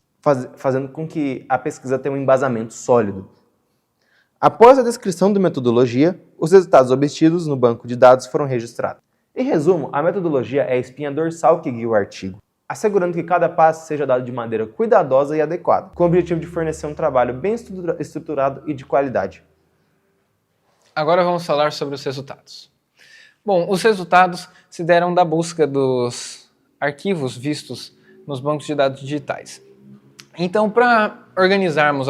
fazendo com que a pesquisa tenha um embasamento sólido. Após a descrição da metodologia, os resultados obtidos no banco de dados foram registrados. Em resumo, a metodologia é a espinha dorsal que guia o artigo, assegurando que cada passo seja dado de maneira cuidadosa e adequada, com o objetivo de fornecer um trabalho bem estruturado e de qualidade. Agora vamos falar sobre os resultados. Bom, os resultados se deram da busca dos arquivos vistos nos bancos de dados digitais. Então, para organizarmos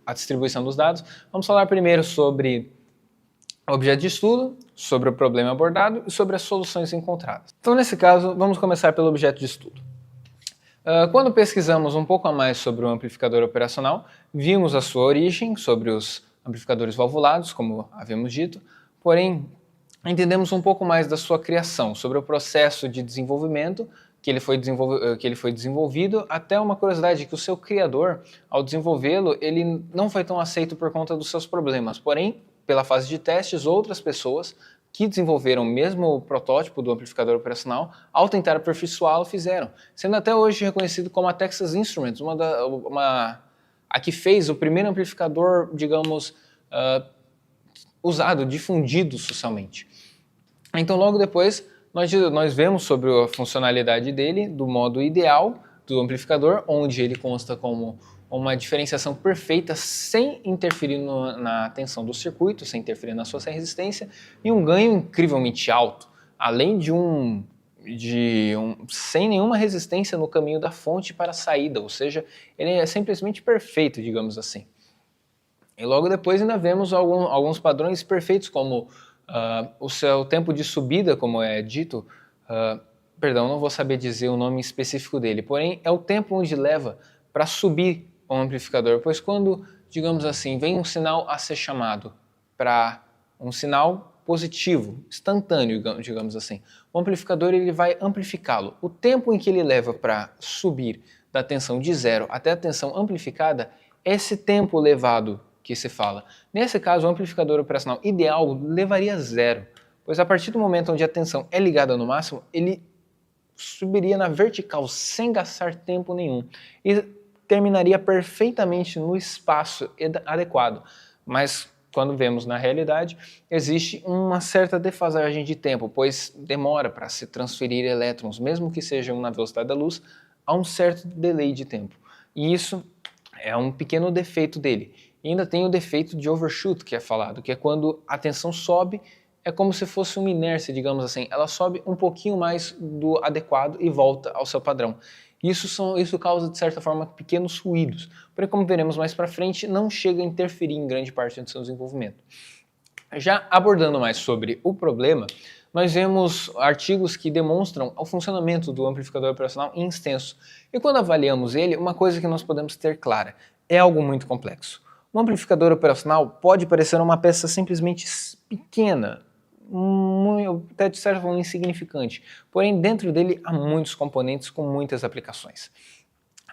a distribuição dos dados, vamos falar primeiro sobre o objeto de estudo, sobre o problema abordado e sobre as soluções encontradas. Então, nesse caso, vamos começar pelo objeto de estudo. Quando pesquisamos um pouco a mais sobre o amplificador operacional, vimos a sua origem sobre os amplificadores valvulados, como havíamos dito, porém, entendemos um pouco mais da sua criação, sobre o processo de desenvolvimento que ele foi desenvolvido, até uma curiosidade que o seu criador, ao desenvolvê-lo, ele não foi tão aceito por conta dos seus problemas, porém, pela fase de testes, outras pessoas que desenvolveram o mesmo protótipo do amplificador operacional, ao tentar aperfeiçoá-lo, fizeram, sendo até hoje reconhecido como a Texas Instruments, a que fez o primeiro amplificador, digamos, usado, difundido socialmente. Então, logo depois, nós vemos sobre a funcionalidade dele, do modo ideal do amplificador, onde ele consta como uma diferenciação perfeita sem interferir na tensão do circuito, sem interferir na sua resistência, e um ganho incrivelmente alto, além sem nenhuma resistência no caminho da fonte para a saída, ou seja, ele é simplesmente perfeito, digamos assim. E logo depois ainda vemos alguns padrões perfeitos, como o seu tempo de subida, como é dito, perdão, não vou saber dizer o nome específico dele, porém é o tempo onde leva para subir o amplificador, pois quando, digamos assim, vem um sinal a ser chamado para um sinal positivo, instantâneo, digamos assim, o amplificador ele vai amplificá-lo. O tempo em que ele leva para subir da tensão de 0 até a tensão amplificada, esse tempo levado que se fala. Nesse caso, o amplificador operacional ideal levaria 0, pois a partir do momento onde a tensão é ligada no máximo, ele subiria na vertical sem gastar tempo nenhum e terminaria perfeitamente no espaço adequado. Mas quando vemos na realidade, existe uma certa defasagem de tempo, pois demora para se transferir elétrons, mesmo que sejam na velocidade da luz, há um certo delay de tempo. E isso é um pequeno defeito dele. E ainda tem o defeito de overshoot, que é falado, que é quando a tensão sobe, é como se fosse uma inércia, digamos assim. Ela sobe um pouquinho mais do adequado e volta ao seu padrão. Isso causa, de certa forma, pequenos ruídos. Porém, como veremos mais para frente, não chega a interferir em grande parte do seu desenvolvimento. Já abordando mais sobre o problema, nós vemos artigos que demonstram o funcionamento do amplificador operacional em extenso. E quando avaliamos ele, uma coisa que nós podemos ter clara, é algo muito complexo. Um amplificador operacional pode parecer uma peça simplesmente pequena, até de certa forma insignificante, porém dentro dele há muitos componentes com muitas aplicações.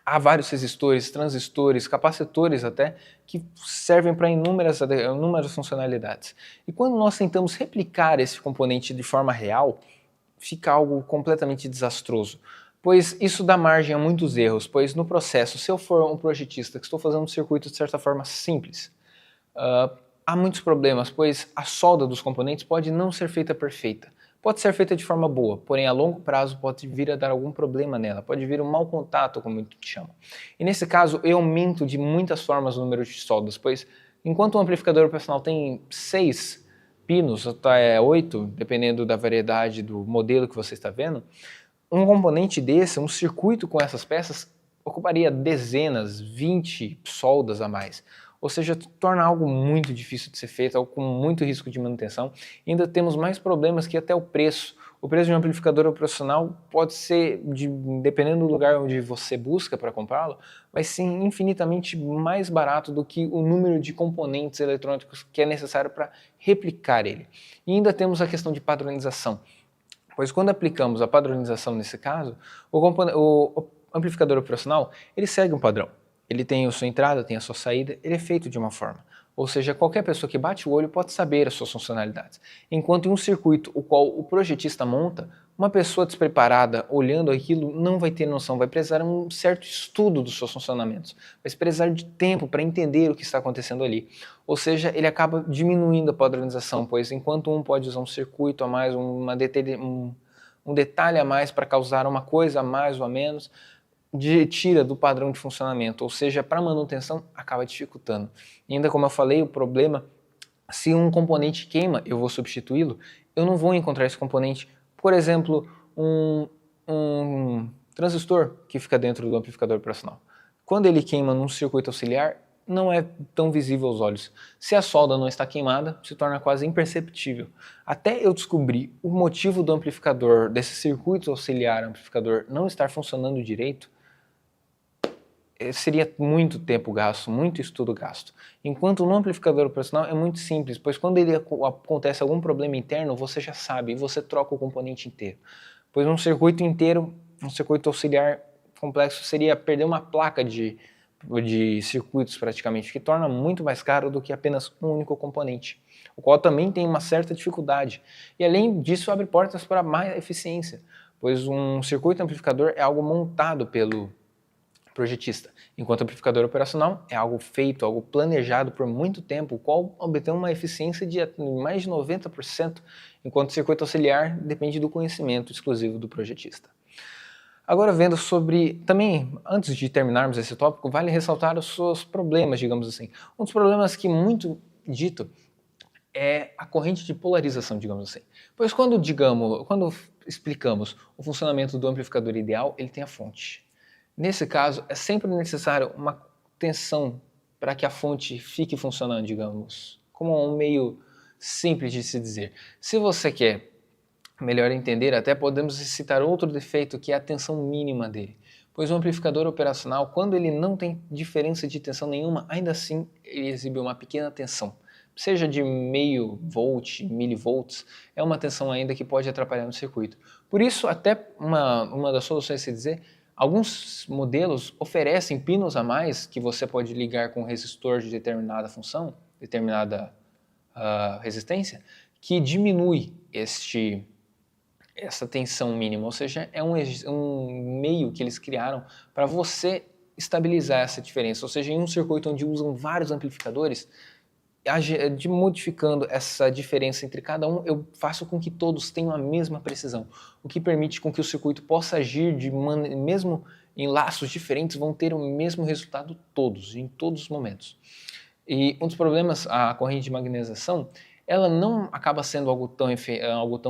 Há vários resistores, transistores, capacitores até, que servem para inúmeras funcionalidades. E quando nós tentamos replicar esse componente de forma real, fica algo completamente desastroso. pois isso dá margem a muitos erros, pois no processo, se eu for um projetista que estou fazendo um circuito de certa forma simples, há muitos problemas, pois a solda dos componentes pode não ser feita perfeita. Pode ser feita de forma boa, porém a longo prazo pode vir a dar algum problema nela, pode vir um mau contato, como a gente chama. E nesse caso, eu aumento de muitas formas o número de soldas, pois enquanto o amplificador operacional tem 6 pinos, até 8, dependendo da variedade do modelo que você está vendo, um componente desse, um circuito com essas peças, ocuparia dezenas, 20 soldas a mais. Ou seja, torna algo muito difícil de ser feito, algo com muito risco de manutenção. E ainda temos mais problemas que até o preço. O preço de um amplificador operacional pode ser, dependendo do lugar onde você busca para comprá-lo, vai ser infinitamente mais barato do que o número de componentes eletrônicos que é necessário para replicar ele. E ainda temos a questão de padronização. Pois quando aplicamos a padronização nesse caso, o amplificador operacional ele segue um padrão. Ele tem a sua entrada, tem a sua saída, ele é feito de uma forma. Ou seja, qualquer pessoa que bate o olho pode saber as suas funcionalidades. Enquanto em um circuito o qual o projetista monta, uma pessoa despreparada olhando aquilo não vai ter noção, vai precisar um certo estudo dos seus funcionamentos, vai precisar de tempo para entender o que está acontecendo ali. Ou seja, ele acaba diminuindo a padronização, pois enquanto um pode usar um circuito a mais, um detalhe a mais para causar uma coisa a mais ou a menos, tira do padrão de funcionamento, ou seja, para manutenção acaba dificultando. E ainda como eu falei, o problema, se um componente queima, eu vou substituí-lo, eu não vou encontrar esse componente, por exemplo, um transistor que fica dentro do amplificador operacional. Quando ele queima num circuito auxiliar, não é tão visível aos olhos. Se a solda não está queimada, se torna quase imperceptível. Até eu descobrir o motivo do amplificador, desse circuito auxiliar amplificador, não estar funcionando direito, seria muito tempo gasto, muito estudo gasto. Enquanto no amplificador operacional é muito simples, pois quando acontece algum problema interno, você já sabe e você troca o componente inteiro. Pois um circuito inteiro, um circuito auxiliar complexo, seria perder uma placa de circuitos praticamente, que torna muito mais caro do que apenas um único componente, o qual também tem uma certa dificuldade. E além disso abre portas para mais eficiência, pois um circuito amplificador é algo montado pelo projetista, enquanto o amplificador operacional é algo feito, algo planejado por muito tempo, o qual obtém uma eficiência de mais de 90%, enquanto o circuito auxiliar depende do conhecimento exclusivo do projetista. Agora vendo sobre, também antes de terminarmos esse tópico, vale ressaltar os seus problemas, digamos assim. Um dos problemas que muito dito é a corrente de polarização, digamos assim. Pois quando explicamos o funcionamento do amplificador ideal, ele tem a fonte. Nesse caso, é sempre necessário uma tensão para que a fonte fique funcionando, digamos, como um meio simples de se dizer. Se você quer melhor entender, até podemos citar outro defeito, que é a tensão mínima dele. Pois o amplificador operacional, quando ele não tem diferença de tensão nenhuma, ainda assim ele exibe uma pequena tensão. Seja de meio volt, milivolts, é uma tensão ainda que pode atrapalhar no circuito. Por isso, até uma das soluções é se dizer, alguns modelos oferecem pinos a mais que você pode ligar com um resistor de determinada função, determinada resistência, que diminui essa tensão mínima, ou seja, é um meio que eles criaram para você estabilizar essa diferença, ou seja, em um circuito onde usam vários amplificadores, modificando essa diferença entre cada um, eu faço com que todos tenham a mesma precisão, o que permite com que o circuito possa agir mesmo em laços diferentes, vão ter o mesmo resultado todos, em todos os momentos. E um dos problemas, a corrente de magnetização, ela não acaba sendo algo tão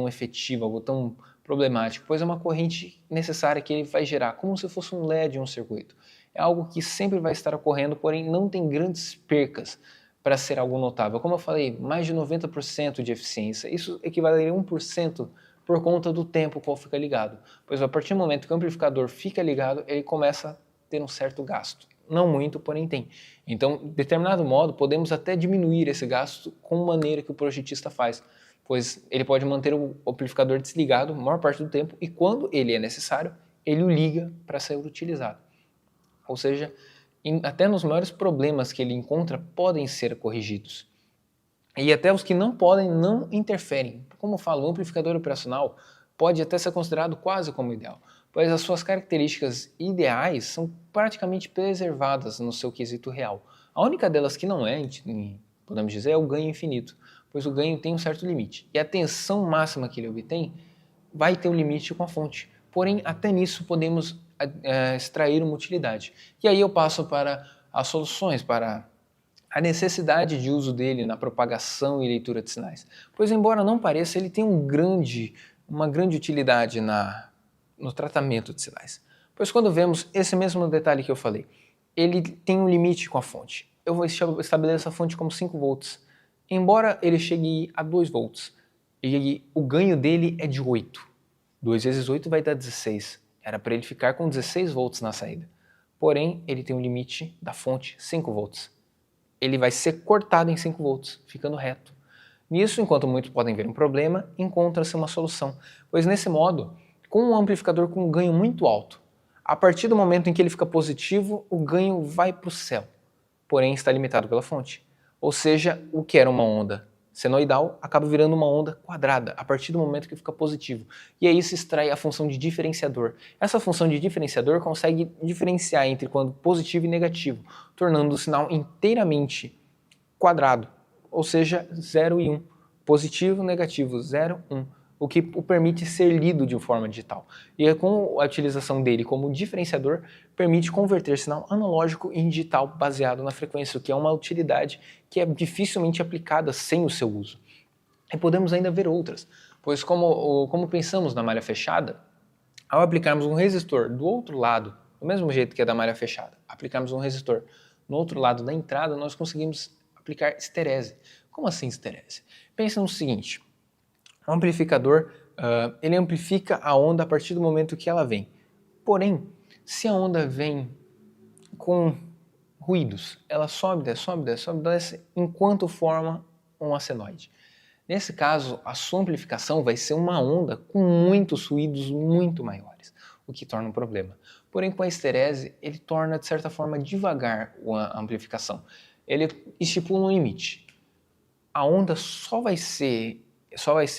efetivo, algo tão problemático, pois é uma corrente necessária que ele vai gerar, como se fosse um LED em um circuito. É algo que sempre vai estar ocorrendo, porém não tem grandes percas para ser algo notável. Como eu falei, mais de 90% de eficiência. Isso equivaleria a 1% por conta do tempo qual fica ligado. Pois a partir do momento que o amplificador fica ligado, ele começa a ter um certo gasto. Não muito, porém tem. Então, de determinado modo, podemos até diminuir esse gasto com a maneira que o projetista faz, pois ele pode manter o amplificador desligado a maior parte do tempo e quando ele é necessário, ele o liga para ser utilizado. Ou seja, até nos maiores problemas que ele encontra podem ser corrigidos. E até os que não podem não interferem. Como eu falo, o amplificador operacional pode até ser considerado quase como ideal, pois as suas características ideais são praticamente preservadas no seu quesito real. A única delas que não é, podemos dizer, é o ganho infinito, pois o ganho tem um certo limite, e a tensão máxima que ele obtém vai ter um limite com a fonte. Porém, até nisso podemos extrair uma utilidade. E aí eu passo para as soluções, para a necessidade de uso dele na propagação e leitura de sinais. Pois, embora não pareça, ele tem uma grande utilidade no tratamento de sinais. Pois quando vemos esse mesmo detalhe que eu falei, ele tem um limite com a fonte. Eu vou estabelecer a fonte como 5 volts. Embora ele chegue a 2 volts, e o ganho dele é de 8. 2 vezes 8 vai dar 16. Era para ele ficar com 16 volts na saída. Porém, ele tem um limite da fonte, 5 volts. Ele vai ser cortado em 5 volts, ficando reto. Nisso, enquanto muitos podem ver um problema, encontra-se uma solução. Pois nesse modo, com um amplificador com um ganho muito alto, a partir do momento em que ele fica positivo, o ganho vai para o céu. Porém, está limitado pela fonte. Ou seja, o que era uma onda senoidal acaba virando uma onda quadrada a partir do momento que fica positivo. E aí se extrai a função de diferenciador. Essa função de diferenciador consegue diferenciar entre quando positivo e negativo, tornando o sinal inteiramente quadrado, ou seja, 0 e 1. Positivo, negativo, 0, 1. O que o permite ser lido de forma digital. E com a utilização dele como diferenciador, permite converter sinal analógico em digital baseado na frequência, o que é uma utilidade que é dificilmente aplicada sem o seu uso. E podemos ainda ver outras, pois como pensamos na malha fechada, ao aplicarmos um resistor do outro lado, do mesmo jeito que é da malha fechada, aplicarmos um resistor no outro lado da entrada, nós conseguimos aplicar esterese. Como assim esterese? Pensa no seguinte: o amplificador, ele amplifica a onda a partir do momento que ela vem. Porém, se a onda vem com ruídos, ela sobe, desce, sobe, desce, sobe, desce, enquanto forma um senoide. Nesse caso, a sua amplificação vai ser uma onda com muitos ruídos muito maiores, o que torna um problema. Porém, com a esterese, ele torna, de certa forma, devagar a amplificação. Ele estipula um limite. A onda só vai ser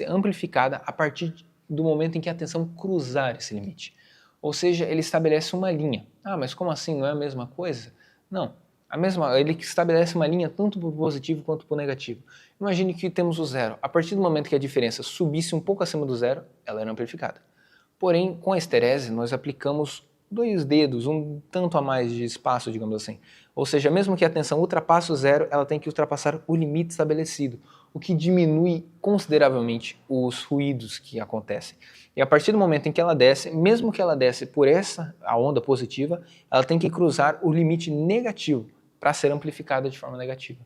amplificada a partir do momento em que a tensão cruzar esse limite. Ou seja, ele estabelece uma linha. Ah, mas como assim? Não é a mesma coisa? Não. Ele estabelece uma linha tanto para o positivo quanto para o negativo. Imagine que temos o zero. A partir do momento que a diferença subisse um pouco acima do zero, ela era amplificada. Porém, com a esterese, nós aplicamos 2 dedos, um tanto a mais de espaço, digamos assim. Ou seja, mesmo que a tensão ultrapasse o zero, ela tem que ultrapassar o limite estabelecido, o que diminui consideravelmente os ruídos que acontecem. E a partir do momento em que ela desce, mesmo que ela desce por a onda positiva, ela tem que cruzar o limite negativo para ser amplificada de forma negativa.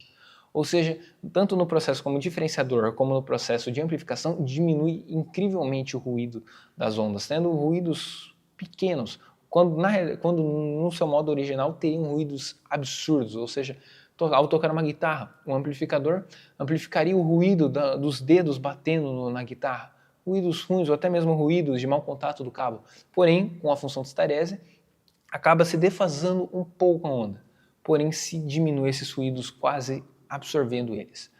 Ou seja, tanto no processo como diferenciador, como no processo de amplificação, diminui incrivelmente o ruído das ondas, tendo ruídos pequenos, quando no seu modo original teriam ruídos absurdos, ou seja, ao tocar uma guitarra, um amplificador amplificaria o ruído dos dedos batendo na guitarra, ruídos ruins ou até mesmo ruídos de mau contato do cabo. Porém, com a função de esterese, acaba se defasando um pouco a onda, porém se diminui esses ruídos quase absorvendo eles.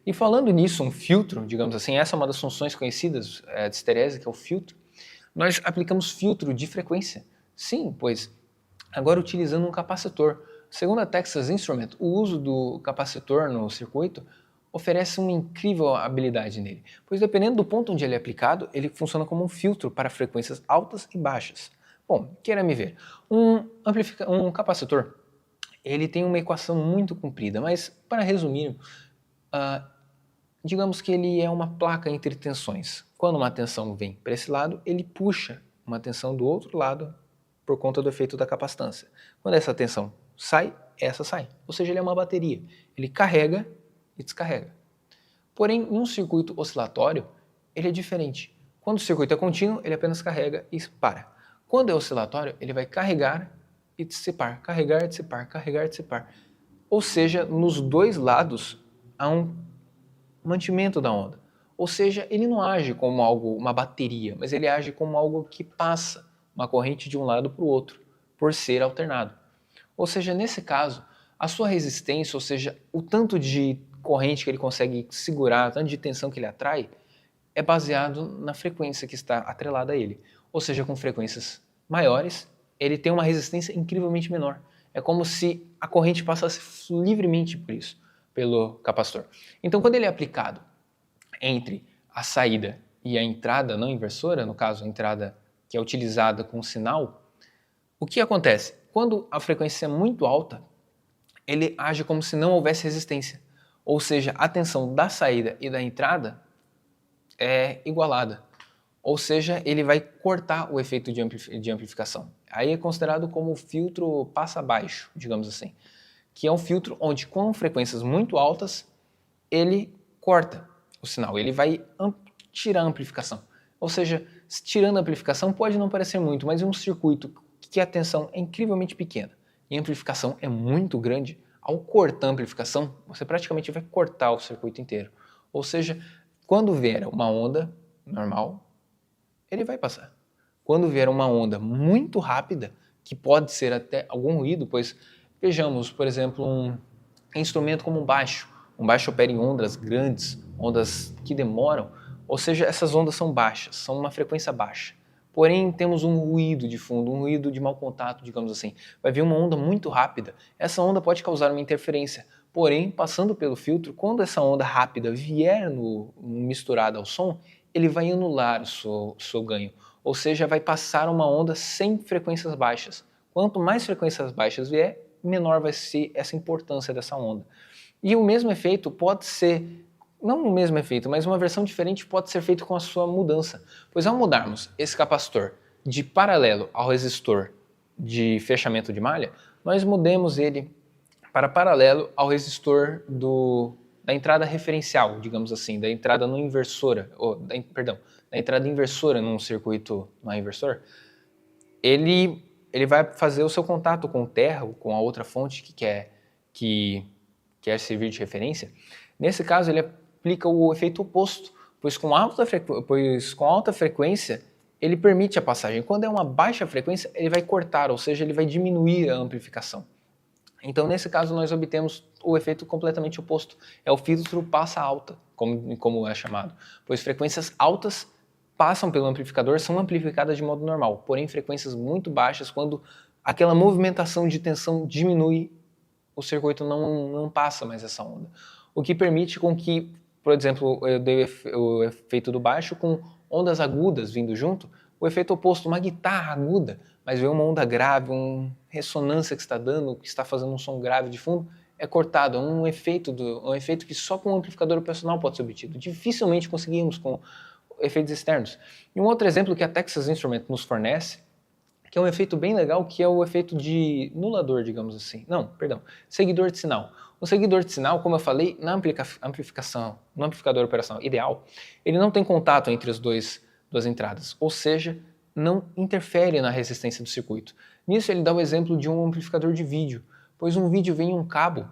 E falando nisso, um filtro, digamos assim, essa é uma das funções conhecidas de esterese, que é o filtro. Nós aplicamos filtro de frequência. Sim, pois agora utilizando um capacitor. Segundo a Texas Instrument, o uso do capacitor no circuito oferece uma incrível habilidade nele, pois dependendo do ponto onde ele é aplicado, ele funciona como um filtro para frequências altas e baixas. Bom, queira me ver, um capacitor, ele tem uma equação muito comprida, mas para resumir, digamos que ele é uma placa entre tensões. Quando uma tensão vem para esse lado, ele puxa uma tensão do outro lado por conta do efeito da capacitância. Quando essa tensão sai, essa sai. Ou seja, ele é uma bateria. Ele carrega e descarrega. Porém, em um circuito oscilatório, ele é diferente. Quando o circuito é contínuo, ele apenas carrega e para. Quando é oscilatório, ele vai carregar e dissipar, carregar e dissipar, carregar e dissipar. Ou seja, nos dois lados há um mantimento da onda. Ou seja, ele não age como uma bateria, mas ele age como algo que passa uma corrente de um lado para o outro, por ser alternado. Ou seja, nesse caso, a sua resistência, ou seja, o tanto de corrente que ele consegue segurar, o tanto de tensão que ele atrai, é baseado na frequência que está atrelada a ele. Ou seja, com frequências maiores, ele tem uma resistência incrivelmente menor. É como se a corrente passasse livremente por isso, pelo capacitor. Então, quando ele é aplicado entre a saída e a entrada não inversora, no caso, a entrada que é utilizada com sinal, o que acontece? Quando a frequência é muito alta, ele age como se não houvesse resistência. Ou seja, a tensão da saída e da entrada é igualada. Ou seja, ele vai cortar o efeito de amplificação. Aí é considerado como o filtro passa-baixo, digamos assim, que é um filtro onde, com frequências muito altas, ele corta o sinal, ele vai tirar a amplificação. Ou seja, tirando a amplificação pode não parecer muito, mas em um circuito que a tensão é incrivelmente pequena e a amplificação é muito grande, ao cortar a amplificação, você praticamente vai cortar o circuito inteiro. Ou seja, quando vier uma onda normal, ele vai passar. Quando vier uma onda muito rápida, que pode ser até algum ruído, pois vejamos, por exemplo, um instrumento como um baixo opera em ondas grandes, ondas que demoram, ou seja, essas ondas são baixas, são uma frequência baixa. Porém, temos um ruído de fundo, um ruído de mau contato, digamos assim. Vai vir uma onda muito rápida. Essa onda pode causar uma interferência. Porém, passando pelo filtro, quando essa onda rápida vier misturada ao som, ele vai anular o seu ganho. Ou seja, vai passar uma onda sem frequências baixas. Quanto mais frequências baixas vier, menor vai ser essa importância dessa onda. E o mesmo efeito pode ser, não o mesmo efeito, mas uma versão diferente pode ser feito com a sua mudança. Pois ao mudarmos esse capacitor de paralelo ao resistor de fechamento de malha, nós mudemos ele para paralelo ao resistor da entrada referencial, digamos assim, da entrada não inversora, da entrada inversora num circuito não inversor. Ele vai fazer o seu contato com o terra, com a outra fonte que quer servir de referência. Nesse caso, ele aplica o efeito oposto, pois com alta frequência, ele permite a passagem. Quando é uma baixa frequência, ele vai cortar, ou seja, ele vai diminuir a amplificação. Então, nesse caso, nós obtemos o efeito completamente oposto. É o filtro passa alta, como é chamado, pois frequências altas passam pelo amplificador, são amplificadas de modo normal, porém frequências muito baixas, quando aquela movimentação de tensão diminui, o circuito não passa mais essa onda. O que permite com que, por exemplo, eu dei o efeito do baixo com ondas agudas vindo junto, o efeito oposto, uma guitarra aguda, mas vem uma onda grave, uma ressonância que está dando, que está fazendo um som grave de fundo, é cortado. É um efeito que só com um amplificador operacional pode ser obtido. Dificilmente conseguimos com efeitos externos. E um outro exemplo que a Texas Instruments nos fornece, que é um efeito bem legal, que é o efeito de nulador, digamos assim. Seguidor de sinal. O seguidor de sinal, como eu falei, na amplificação, no amplificador operacional ideal, ele não tem contato entre as duas entradas, ou seja, não interfere na resistência do circuito. Nisso ele dá o exemplo de um amplificador de vídeo, pois um vídeo vem em um cabo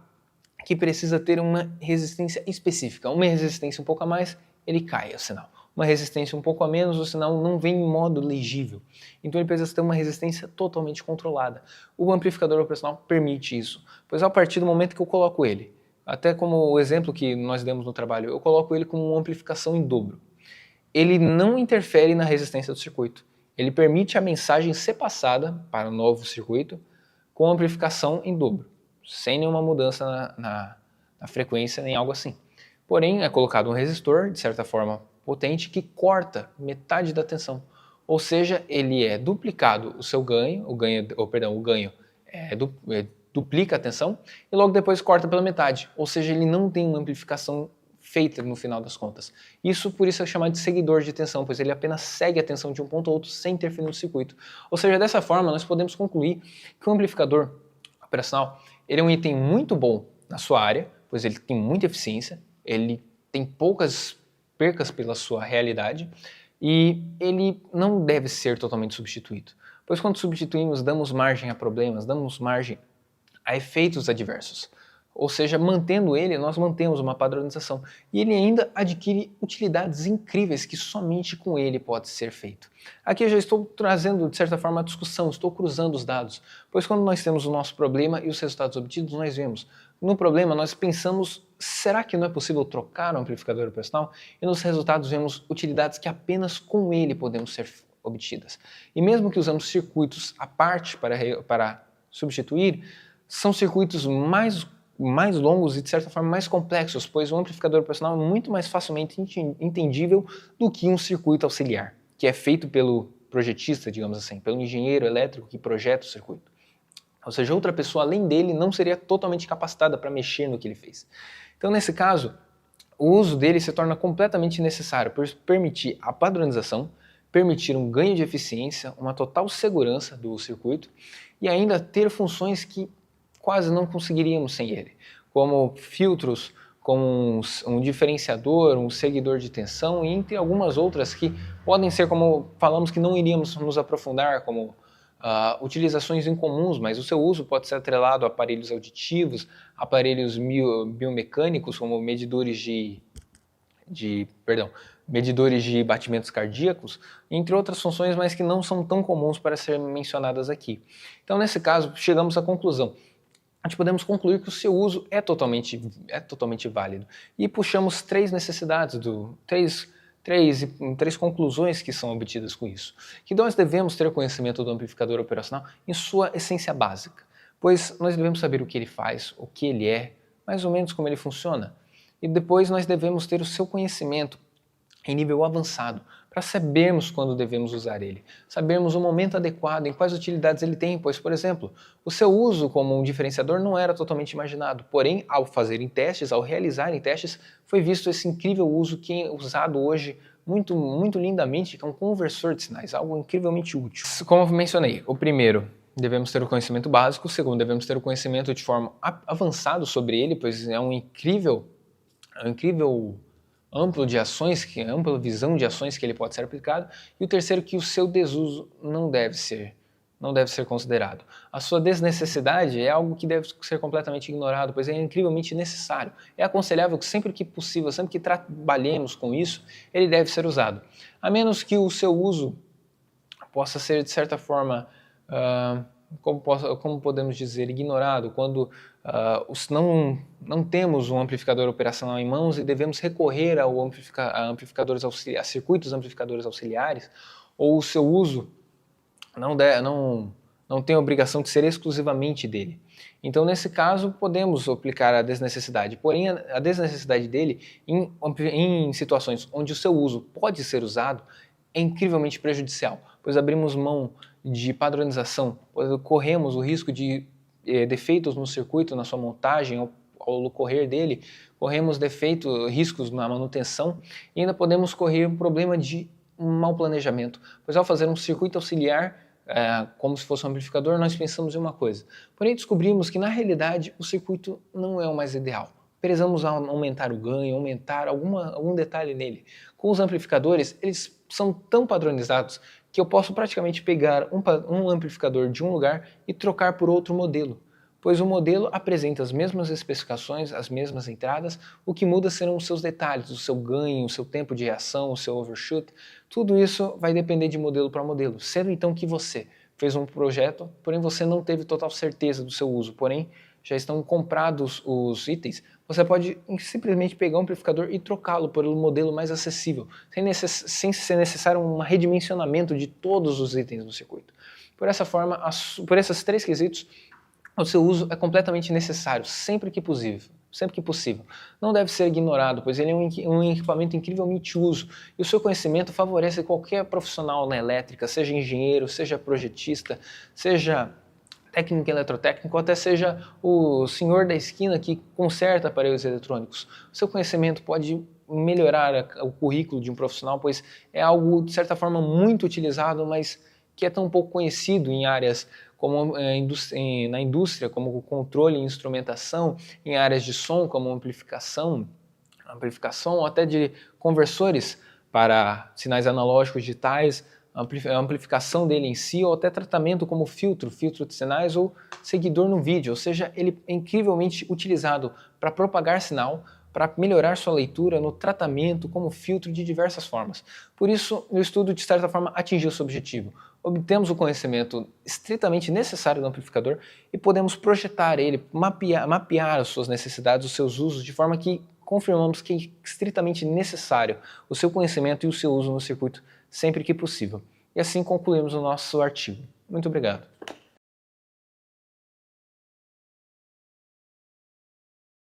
que precisa ter uma resistência específica. Uma resistência um pouco a mais, ele cai o sinal. Uma resistência um pouco a menos, o sinal não vem em modo legível. Então ele precisa ter uma resistência totalmente controlada. O amplificador operacional permite isso, pois a partir do momento que eu coloco ele, até como o exemplo que nós demos no trabalho, eu coloco ele com uma amplificação em dobro. Ele não interfere na resistência do circuito. Ele permite a mensagem ser passada para o novo circuito com amplificação em dobro, sem nenhuma mudança na frequência nem algo assim. Porém, é colocado um resistor, de certa forma potente, que corta metade da tensão. Ou seja, ele é duplicado o seu ganho, o ganho duplica a tensão e logo depois corta pela metade. Ou seja, ele não tem uma amplificação feita no final das contas. Por isso é chamado de seguidor de tensão, pois ele apenas segue a tensão de um ponto a outro sem interferir no circuito. Ou seja, dessa forma nós podemos concluir que o amplificador operacional ele é um item muito bom na sua área, pois ele tem muita eficiência, ele tem poucas percas pela sua realidade e ele não deve ser totalmente substituído. Pois quando substituímos, damos margem a problemas, damos margem a efeitos adversos. Ou seja, mantendo ele, nós mantemos uma padronização. E ele ainda adquire utilidades incríveis que somente com ele pode ser feito. Aqui eu já estou trazendo, de certa forma, a discussão, estou cruzando os dados. Pois quando nós temos o nosso problema e os resultados obtidos, nós vemos. No problema, nós pensamos, será que não é possível trocar o amplificador operacional? E nos resultados vemos utilidades que apenas com ele podemos obtidas. E mesmo que usamos circuitos à parte para substituir, são circuitos mais longos e, de certa forma, mais complexos, pois o amplificador operacional é muito mais facilmente entendível do que um circuito auxiliar, que é feito pelo projetista, digamos assim, pelo engenheiro elétrico que projeta o circuito. Ou seja, outra pessoa além dele não seria totalmente capacitada para mexer no que ele fez. Então, nesse caso, o uso dele se torna completamente necessário por permitir a padronização, permitir um ganho de eficiência, uma total segurança do circuito e ainda ter funções que quase não conseguiríamos sem ele, como filtros, como um diferenciador, um seguidor de tensão e entre algumas outras que podem ser, como falamos, que não iríamos nos aprofundar, como utilizações incomuns, mas o seu uso pode ser atrelado a aparelhos auditivos, aparelhos biomecânicos, como medidores medidores de batimentos cardíacos, entre outras funções, mas que não são tão comuns para serem mencionadas aqui. Então, nesse caso, chegamos à conclusão. A gente podemos concluir que o seu uso é totalmente válido. E puxamos três necessidades, três conclusões que são obtidas com isso. Que nós devemos ter conhecimento do amplificador operacional em sua essência básica, pois nós devemos saber o que ele faz, o que ele é, mais ou menos como ele funciona. E depois nós devemos ter o seu conhecimento em nível avançado, para sabermos quando devemos usar ele, sabermos o momento adequado, em quais utilidades ele tem, pois, por exemplo, o seu uso como um diferenciador não era totalmente imaginado, porém, ao realizarem testes, foi visto esse incrível uso que é usado hoje muito, muito lindamente, que é um conversor de sinais, algo incrivelmente útil. Como eu mencionei, o primeiro, devemos ter o conhecimento básico, o segundo, devemos ter o conhecimento de forma avançado sobre ele, pois é um incrível ampla visão de ações que ele pode ser aplicado, e o terceiro, que o seu desuso não deve ser considerado. A sua desnecessidade é algo que deve ser completamente ignorado, pois é incrivelmente necessário. É aconselhável que sempre que possível, sempre que trabalhemos com isso, ele deve ser usado. A menos que o seu uso possa ser, de certa forma, como podemos dizer, ignorado, quando não temos um amplificador operacional em mãos e devemos recorrer a circuitos amplificadores auxiliares, ou o seu uso não tem a obrigação de ser exclusivamente dele. Então, nesse caso, podemos aplicar a desnecessidade. Porém, a desnecessidade dele, em situações onde o seu uso pode ser usado, é incrivelmente prejudicial, pois abrimos mão de padronização, pois corremos o risco de defeitos no circuito, na sua montagem, ao correr dele, corremos riscos na manutenção e ainda podemos correr um problema de mau planejamento, pois ao fazer um circuito auxiliar, como se fosse um amplificador, nós pensamos em uma coisa, porém descobrimos que na realidade o circuito não é o mais ideal. Precisamos aumentar o ganho, aumentar algum detalhe nele. Com os amplificadores, eles são tão padronizados que eu posso praticamente pegar um amplificador de um lugar e trocar por outro modelo, pois o modelo apresenta as mesmas especificações, as mesmas entradas, o que muda serão os seus detalhes, o seu ganho, o seu tempo de reação, o seu overshoot, tudo isso vai depender de modelo para modelo, sendo então que você fez um projeto, porém você não teve total certeza do seu uso, porém já estão comprados os itens, você pode simplesmente pegar um amplificador e trocá-lo por um modelo mais acessível, sem ser necessário um redimensionamento de todos os itens do circuito. Por essa forma, por esses três quesitos, o seu uso é completamente necessário, sempre que possível. Não deve ser ignorado, pois ele é um equipamento incrivelmente uso, e o seu conhecimento favorece qualquer profissional na elétrica, seja engenheiro, seja projetista, seja técnico eletrotécnico, ou até seja o senhor da esquina que conserta aparelhos eletrônicos. O seu conhecimento pode melhorar o currículo de um profissional, pois é algo, de certa forma, muito utilizado, mas que é tão pouco conhecido em áreas como na indústria, como o controle e instrumentação, em áreas de som, como amplificação, ou até de conversores para sinais analógicos digitais, a amplificação dele em si, ou até tratamento como filtro de sinais ou seguidor no vídeo, ou seja, ele é incrivelmente utilizado para propagar sinal, para melhorar sua leitura, no tratamento, como filtro de diversas formas. Por isso, o estudo, de certa forma, atingiu seu objetivo. Obtemos o conhecimento estritamente necessário do amplificador e podemos projetar ele, mapear as suas necessidades, os seus usos, de forma que confirmamos que é estritamente necessário o seu conhecimento e o seu uso no circuito sempre que possível. E assim concluímos o nosso artigo. Muito obrigado.